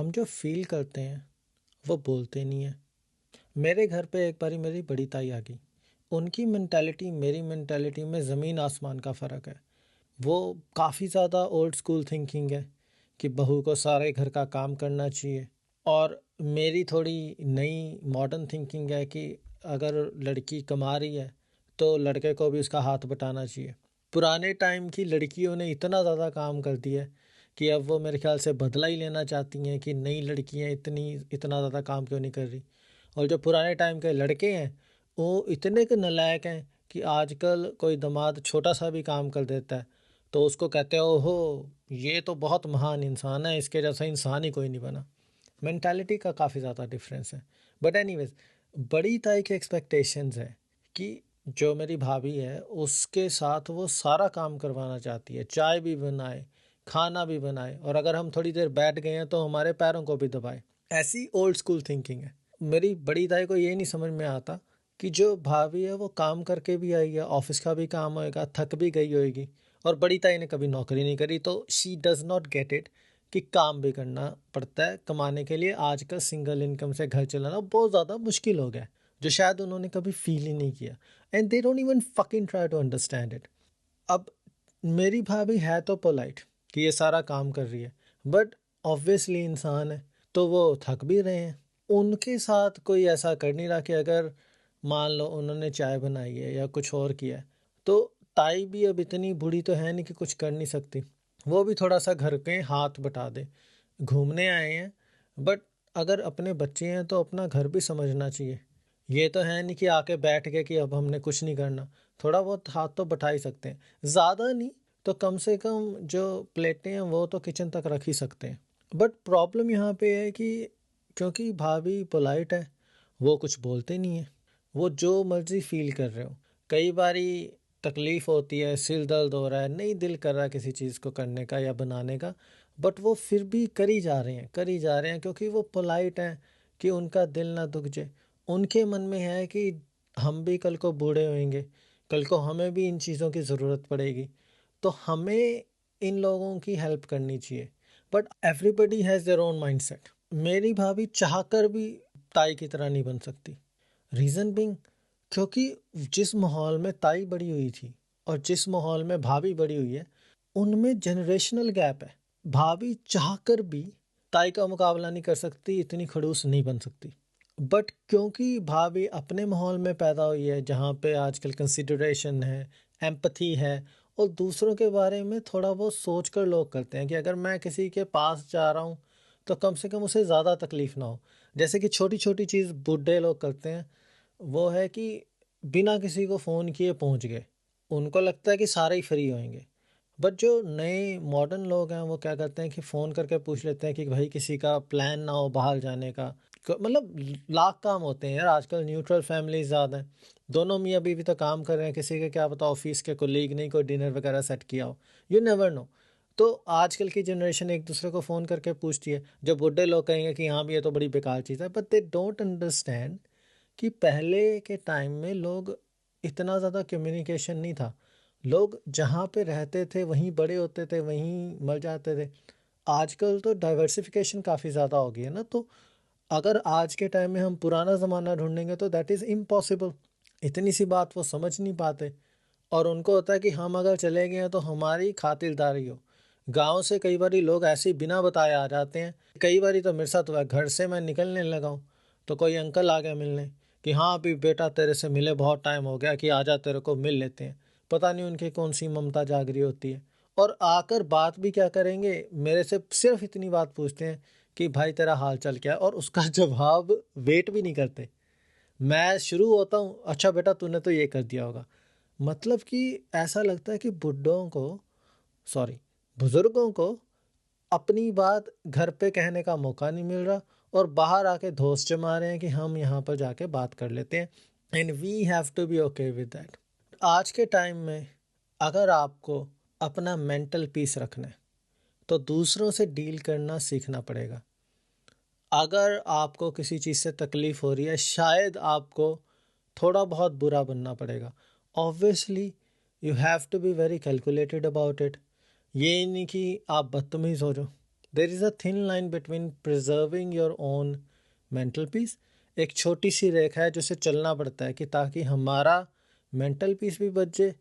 हम जो फ़ील करते हैं वो बोलते नहीं हैं। मेरे घर पे एक बारी मेरी बड़ी ताई आ गई। उनकी मेंटालिटी मेरी मेंटालिटी में ज़मीन आसमान का फ़र्क है। वो काफ़ी ज़्यादा ओल्ड स्कूल थिंकिंग है कि बहू को सारे घर का काम करना चाहिए, और मेरी थोड़ी नई मॉडर्न थिंकिंग है कि अगर लड़की कमा रही है तो लड़के को भी उसका हाथ बटाना चाहिए। पुराने टाइम की लड़कियों ने इतना ज़्यादा काम कर दिया है कि अब वो मेरे ख्याल से बदला ही लेना चाहती हैं कि नई लड़कियां इतना ज़्यादा काम क्यों नहीं कर रही। और जो पुराने टाइम के लड़के हैं वो इतने के नालायक हैं कि आजकल कोई दामाद छोटा सा भी काम कर देता है तो उसको कहते हो ये तो बहुत महान इंसान है, इसके जैसा इंसान ही कोई नहीं बना। मेंटालिटी का काफ़ी ज़्यादा डिफरेंस है। बट एनीवेज, बड़ी ताई के एक्सपेक्टेशंस है कि जो मेरी भाभी है उसके साथ वो सारा काम करवाना चाहती है, चाय भी बनाए, खाना भी बनाए, और अगर हम थोड़ी देर बैठ गए हैं तो हमारे पैरों को भी दबाए। ऐसी ओल्ड स्कूल थिंकिंग है। मेरी बड़ी ताई को ये नहीं समझ में आता कि जो भाभी है वो काम करके भी आई है, ऑफिस का भी काम होएगा, थक भी गई होएगी, और बड़ी ताई ने कभी नौकरी नहीं करी, तो she does not get it कि काम भी करना पड़ता है कमाने के लिए। आजकल सिंगल इनकम से घर चलाना बहुत ज़्यादा मुश्किल हो गया है, जो शायद उन्होंने कभी फील ही नहीं किया। And they don't even fucking try to understand it. अब मेरी भाभी है तो पोलाइट कि ये सारा काम कर रही है, बट ऑब्वियसली इंसान है तो वो थक भी रहे हैं। उनके साथ कोई ऐसा कर नहीं रहा कि अगर मान लो उन्होंने चाय बनाई है या कुछ और किया है तो ताई भी अब इतनी बूढ़ी तो है नहीं कि कुछ कर नहीं सकती। वो भी थोड़ा सा घर के हाथ बटा दे। घूमने आए हैं, बट अगर अपने बच्चे हैं तो अपना घर भी समझना चाहिए। ये तो है नहीं कि आके बैठ गए कि अब हमने कुछ नहीं करना। थोड़ा बहुत हाथ तो बटा ही सकते हैं, ज़्यादा नहीं तो कम से कम जो प्लेटें हैं वो तो किचन तक रख ही सकते हैं। बट प्रॉब्लम यहाँ पे है कि क्योंकि भाभी पोलाइट है वो कुछ बोलते नहीं है। वो जो मर्जी फील कर रहे हो। कई बारी तकलीफ़ होती है, सिर दर्द हो रहा है, नहीं दिल कर रहा किसी चीज़ को करने का या बनाने का, बट वो फिर भी करी जा रहे हैं क्योंकि वो पोलाइट हैं कि उनका दिल ना दुख जाए। उनके मन में है कि हम भी कल को बूढ़े होंगे, कल को हमें भी इन चीज़ों की ज़रूरत पड़ेगी, तो हमें इन लोगों की हेल्प करनी चाहिए। But everybody has their own mindset. मेरी भाभी चाहकर भी ताई की तरह नहीं बन सकती। रीज़न बिंग, क्योंकि जिस माहौल में ताई बड़ी हुई थी और जिस माहौल में भाभी बड़ी हुई है उनमें जनरेशनल गैप है। भाभी चाहकर भी ताई का मुकाबला नहीं कर सकती, इतनी खड़ूस नहीं बन सकती। बट क्योंकि भाभी अपने माहौल में पैदा हुई है जहाँ पे आजकल कंसिडरेशन है, एम्पथी है, और दूसरों के बारे में थोड़ा बहुत सोच कर लोग करते हैं कि अगर मैं किसी के पास जा रहा हूँ तो कम से कम उसे ज़्यादा तकलीफ़ ना हो। जैसे कि छोटी छोटी चीज़ बूढ़े लोग करते हैं, वो है कि बिना किसी को फ़ोन किए पहुंच गए। उनको लगता है कि सारे ही फ्री होंगे। बट जो नए मॉडर्न लोग हैं वो क्या करते हैं कि फ़ोन करके पूछ लेते हैं कि भाई किसी का प्लान ना हो बाहर जाने का। मतलब लाख काम होते हैं यार, आजकल न्यूट्रल फैमिली ज़्यादा हैं। दोनों मियाँ बीवी तो काम कर रहे हैं, किसी के क्या पता ऑफिस के कोलीग नहीं कोई डिनर वगैरह सेट किया हो, यू नेवर नो। तो आजकल की जनरेशन एक दूसरे को फ़ोन करके पूछती है। जो बूढ़े लोग कहेंगे कि हाँ भी ये तो बड़ी बेकार चीज़ है, बट दे डोंट अंडरस्टैंड कि पहले के टाइम में लोग इतना ज़्यादा कम्युनिकेशन नहीं था। लोग जहाँ पे रहते थे वहीं बड़े होते थे, वहीं मर जाते थे। आजकल तो डाइवर्सिफिकेशन काफ़ी ज़्यादा हो गई है ना, तो अगर आज के टाइम में हम पुराना ज़माना ढूंढेंगे तो दैट इज़ इम्पॉसिबल। इतनी सी बात वो समझ नहीं पाते, और उनको होता है कि हम अगर चले गए हैं तो हमारी खातिरदारी हो। गांव से कई बार लोग ऐसे ही बिना बताए आ जाते हैं। कई बार तो मेरे साथ हुआ, घर से मैं निकलने लगा हूँ तो कोई अंकल आ गए मिलने कि हाँ अभी बेटा तेरे से मिले बहुत टाइम हो गया, कि आजा तेरे को मिल लेते हैं। पता नहीं उनकी कौन सी ममता जाग रही होती है। और आकर बात भी क्या करेंगे, मेरे से सिर्फ इतनी बात पूछते हैं कि भाई तेरा हाल चाल क्या है, और उसका जवाब वेट भी नहीं करते। मैं शुरू होता हूँ, अच्छा बेटा तूने तो ये कर दिया होगा। मतलब कि ऐसा लगता है कि बुड्ढों को, सॉरी, बुजुर्गों को अपनी बात घर पे कहने का मौका नहीं मिल रहा, और बाहर आके धोस जमा रहे हैं कि हम यहाँ पर जाके बात कर लेते हैं। And we have to be okay with that. आज के टाइम में अगर आपको अपना मेंटल पीस रखना है तो दूसरों से डील करना सीखना पड़ेगा। अगर आपको किसी चीज़ से तकलीफ़ हो रही है, शायद आपको थोड़ा बहुत बुरा बनना पड़ेगा। Obviously you have to be very calculated about it. ये नहीं कि आप बदतमीज़ हो जाओ, there is a thin line between preserving your own mental peace. एक छोटी सी रेखा है जिसे चलना पड़ता है कि ताकि हमारा मेंटल पीस भी बच जाए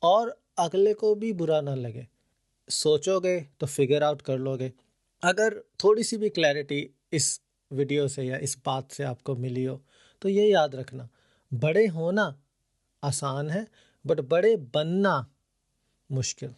और अगले को भी बुरा ना लगे। सोचोगे तो फिगर आउट कर लोगे। अगर थोड़ी सी भी क्लैरिटी इस वीडियो से या इस बात से आपको मिली हो तो ये याद रखना, बड़े होना आसान है बट बड़े बनना मुश्किल।